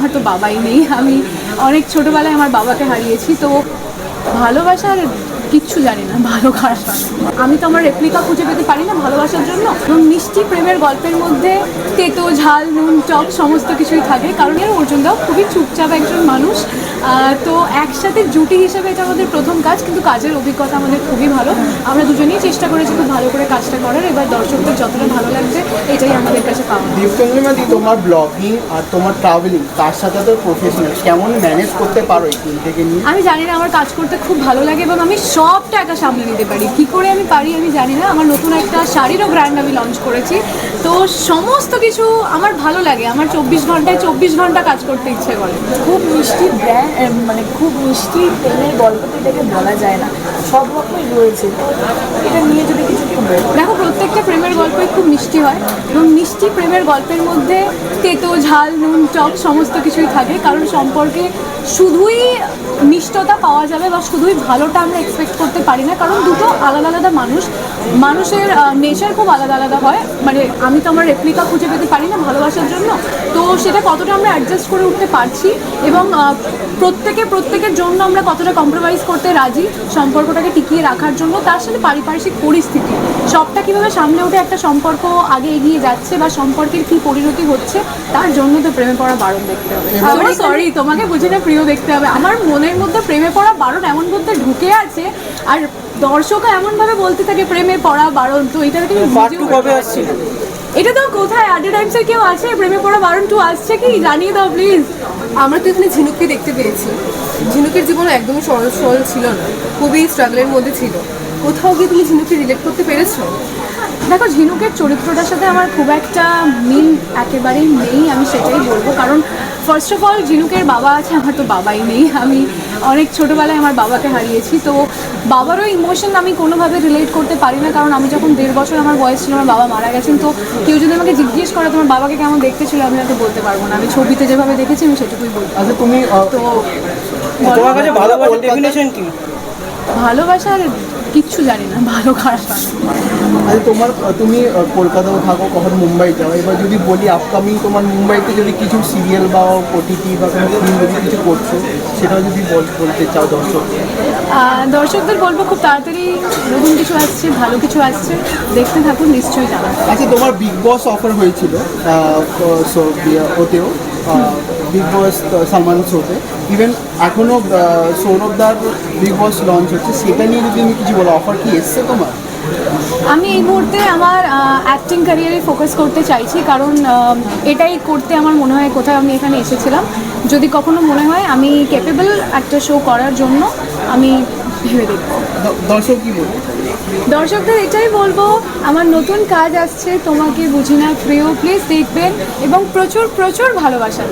আমার তো বাবাই নেই, আমি অনেক ছোটোবেলায় আমার বাবাকে হারিয়েছি। তো ভালোবাসার কিচ্ছু জানি না, ভালো খারাপ আমি তো আমার রেপ্লিকা খুঁজে পেতে পারি না ভালোবাসার জন্য। এবং মিষ্টি প্রেমের গল্পের মধ্যে তেতো ঝাল নুন টক সমস্ত কিছুই থাকে, কারণ এর অর্জুনদাও খুবই চুপচাপ একজন মানুষ। তো একসাথে জুটি হিসেবে এটা আমাদের প্রথম কাজ, কিন্তু কাজের অভিজ্ঞতা আমাদের খুবই ভালো। আমরা দুজনেই চেষ্টা করেছি খুব ভালো করে কাজটা করার। এবার দর্শকদের যতটা ভালো লাগছে এটাই আমাদের কাছে পাওয়া। দীপ্তঙ্গিমাদি, তোমার ব্লগিং আর তোমার ট্রাভেলিং তার সাথে তো প্রফেশনাল, কেমন ম্যানেজ করতে পারো এই তিন থেকে নিয়ে? আমি জানি না, আমার কাজ করতে খুব ভালো লাগে এবং আমি সবটা একা সামলে নিতে পারি। কী করে আমি পারি আমি জানি না। আমার নতুন একটা শাড়িরও ব্র্যান্ড আমি লঞ্চ করেছি, তো সমস্ত কিছু আমার ভালো লাগে। আমার 24 ঘন্টায় 24 ঘন্টা কাজ করতে ইচ্ছে করে। খুব মিষ্টি ব্র্যান্ড, মানে খুব মিষ্টি প্রেমের গল্প তো এটাকে বলা যায় না, সব রকমই রয়েছে। তো এটা নিয়ে যদি কিছু একটু দেখো, প্রত্যেকটা প্রেমের গল্পই খুব মিষ্টি হয় এবং মিষ্টি প্রেমের গল্পের মধ্যে তেতো ঝাল নুন টক সমস্ত কিছুই থাকে, কারণ সম্পর্কে শুধুই মিষ্টতা পাওয়া যাবে বা শুধুই ভালোটা আমরা এক্সপেক্ট করতে পারি না, কারণ দুটো আলাদা আলাদা মানুষের নেচার খুব আলাদা আলাদা হয়। মানে আমি তো আমার রেপ্লিকা খুঁজে পেতে পারি না ভালোবাসার জন্য, তো সেটা কতটা আমরা অ্যাডজাস্ট করে উঠতে পারছি এবং প্রত্যেকের জন্য আমরা কতটা কম্প্রোমাইজ করতে রাজি সম্পর্কটাকে টিকিয়ে রাখার জন্য, তার সাথে পারিপার্শ্বিক পরিস্থিতি সবটা কীভাবে সামনে উঠে একটা সম্পর্ক আগে এগিয়ে যাচ্ছে বা সম্পর্কের কী পরিণতি হচ্ছে, তার জন্য তো প্রেমে পড়া বারণ দেখতে হবে। সরি, তোমাকে বুঝে না, প্রিয় দেখতে হবে। আমার মনের মধ্যে প্রেমে পড়া বারণ এমন করতে ঢুকে আছে, আর দর্শকও এমনভাবে বলতে থাকে প্রেমে পড়া বারণ। তো এটা থেকে এটা তো কোথায় আড্ডা টাইমসে কেউ আছে প্রেমে পড়া বারণ 2 আসছে কি জানিয়ে দাও প্লিজ। আমরা তো এখানে ঝিনুককে দেখতে পেয়েছি। ঝিনুকের জীবন একদমই সরল সরল ছিল না, খুবই স্ট্রাগলের মধ্যে ছিল। কোথাও গিয়ে তুমি ঝিনুককে রিলেট করতে পেরেছো? দেখো, ঝিনুকের চরিত্রটার সাথে আমার খুব একটা মিল একেবারেই নেই, আমি সেটাই বলবো। কারণ ফার্স্ট অফ অল ঝিনুকের বাবা আছে, আমার তো বাবাই নেই। আমি অনেক ছোটোবেলায় আমার বাবাকে হারিয়েছি, তো বাবারও ইমোশন আমি কোনোভাবে রিলেট করতে পারি না। কারণ আমি যখন 1.5 বছর আমার বয়স ছিল, আমার বাবা মারা গেছেন। তো কেউ যদি আমাকে জিজ্ঞেস করে তোমার বাবাকে কেমন দেখতে ছিল, আমি হয়তো বলতে পারবো না। আমি ছবিতে যেভাবে দেখেছি আমি সেটুকুই বলবো। আচ্ছা, তুমি তো তোমার কাছে ভালোবাসার ডেফিনেশন কি? ভালোবাসার কিচ্ছু জানি না, ভালো খারাপ। আচ্ছা, তুমি কলকাতাও থাকো, কখন মুম্বাই যাও। এবার যদি বলি আপকামিং তোমার মুম্বাইতে যদি কিছু সিরিয়াল বা ওটিটি বা কোনো ফিল্ম যদি কিছু করছো, সেটাও যদি বলতে চাও দর্শকদের বলবো খুব তাড়াতাড়ি নতুন কিছু আসছে, ভালো কিছু আসছে, দেখতে থাকুন, নিশ্চয়ই জানাবো। আচ্ছা, তোমার বিগ বস অফার হয়েছিল ওতেও, বিগ বস সালমান শোতে, ইভেন এখনও সৌরভদার বিগ বস লঞ্চ হচ্ছে, সেটা নিয়ে যদি আমি কিছু বলো, অফার কি এসছে তোমার? আমি এই মুহূর্তে আমার অ্যাক্টিং ক্যারিয়ারে ফোকাস করতে চাইছি, কারণ এটাই করতে আমার মনে হয় কোথায় আমি এখানে এসেছিলাম। যদি কখনো মনে হয় আমি ক্যাপেবল একটা শো করার জন্য, আমি ভেবে দেখব। দর্শক কি বলবো? দর্শকদের এটাই বলবো, আমার নতুন কাজ আসছে তোমাকে বুঝি না প্রিয়, প্লিজ দেখবেন এবং প্রচুর প্রচুর ভালোবাসা।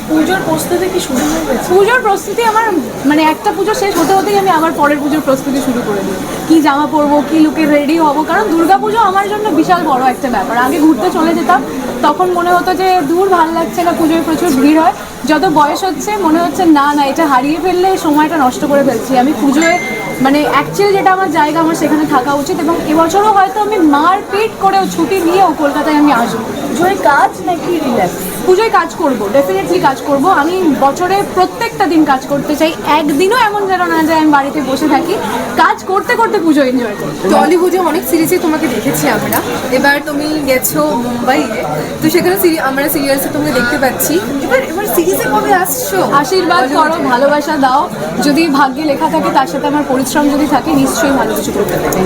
পুজোর প্রস্তুতি কি শুরু হয়ে গেছে? পুজোর প্রস্তুতি আমার মানে একটা পুজো শেষ হতে হতেই আমি আবার পরের পুজোর প্রস্তুতি শুরু করে দিই। কী জামা পরবো, কী লুকে রেডি হবো, কারণ দুর্গাপুজো আমার জন্য বিশাল বড় একটা ব্যাপার। আগে ঘুরতে চলে যেতাম, তখন মনে হতো যে দূর ভালো লাগছে না, পুজোয় প্রচুর ভিড় হয়। যত বয়স হচ্ছে মনে হচ্ছে না না, এটা হারিয়ে ফেললে সময়টা নষ্ট করে ফেলছি। আমি পুজোয় মানে অ্যাকচুয়ালি যেটা আমার জায়গা, আমার সেখানে থাকা উচিত। এবং এবছরও হয়তো আমি মারপিট করেও ছুটি নিয়েও কলকাতায় আমি আসবো। পুজোয় কাজ নাকি রিল্যাক্স? পুজোয় কাজ করব, ডেফিনেটলি কাজ করব। আমি বছরে প্রত্যেকটা দিন কাজ করতে চাই, একদিনও এমন যেন না যায় আমি বাড়িতে বসে থাকি, কাজ করতে করতে পুজো এনজয় করি। টলিউডে অনেক সিরিজে তোমাকে দেখেছি আমরা, এবার তুমি গেছো মুম্বাইয়ে, তো সেখানে আমরা সিরিয়ালসে তোমাকে দেখতে পাচ্ছি। এবার সিরিজে কবে আসছো? আশীর্বাদ করো, ভালোবাসা দাও, যদি ভাগ্যে লেখা থাকে তার সাথে আমার পরিশ্রম যদি থাকে, নিশ্চয়ই ভালো কিছু করতে পারি।